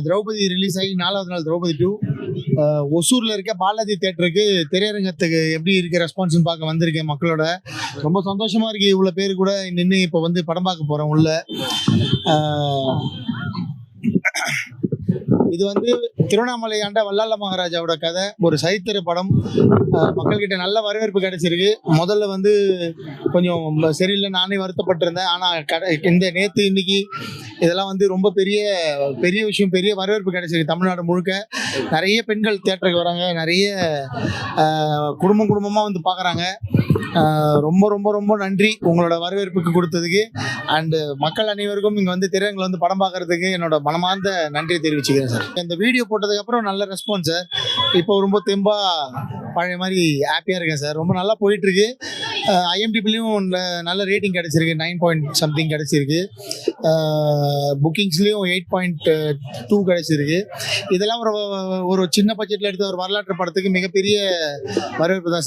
Draupadi release ஆகி 4வது நாள் திரௌபதி 2 ஒசூர்ல இருக்க பாலாஜி தியேட்டருக்கு திரையரங்கத்துக்கு எப்படி இருக்க ரெஸ்பான்ஸ்னு பார்க்க வந்திருக்கேன் மக்களோட. ரொம்ப சந்தோஷமா இருக்கு. இவ்வளவு பேர் கூட நின்று இப்போ வந்து படம் பார்க்க போறோம் உள்ள. இது வந்து திருவண்ணாமலை ஆண்ட வல்லால மகாராஜாவோட கதை, ஒரு சரித்திர படம். மக்கள்கிட்ட நல்ல வரவேற்பு கிடைச்சிருக்கு. முதல்ல வந்து கொஞ்சம் சரியில்லை, நானே வருத்தப்பட்டிருந்தேன். ஆனால் இந்த நேற்று இன்னைக்கு இதெல்லாம் வந்து ரொம்ப பெரிய பெரிய விஷயம், பெரிய வரவேற்பு கிடைச்சிருக்கு. தமிழ்நாடு முழுக்க நிறைய பெண்கள் தியேட்டருக்கு வராங்க, நிறைய குடும்பமாக வந்து பார்க்குறாங்க. ரொம்ப ரொம்ப ரொம்ப நன்றி உங்களோட வரவேற்புக்கு கொடுத்ததுக்கு. அண்டு மக்கள் அனைவருக்கும் இங்கே வந்து திரையரங்கில் வந்து படம் பார்க்கறதுக்கு என்னோட மனமார்ந்த நன்றியை தெரிவிச்சுக்கிறேன் சார். இந்த வீடியோ போட்டதுக்கப்புறம் நல்ல ரெஸ்பான்ஸ் சார். இப்போ ரொம்ப தெம்பா பழைய மாதிரி ஹாப்பியாக இருக்கேன் சார். ரொம்ப நல்லா போயிட்டுருக்கு. ஐஎம்டிபிலையும் நல்ல ரேட்டிங் கிடச்சிருக்கு, 9 கிடச்சிருக்கு. புக்கிங்ஸ்லேயும் 8.2 கிடச்சிருக்கு. இதெல்லாம் ஒரு சின்ன பட்ஜெட்டில் எடுத்த ஒரு வரலாற்று படத்துக்கு மிகப்பெரிய வரவேற்பு தான் சார்.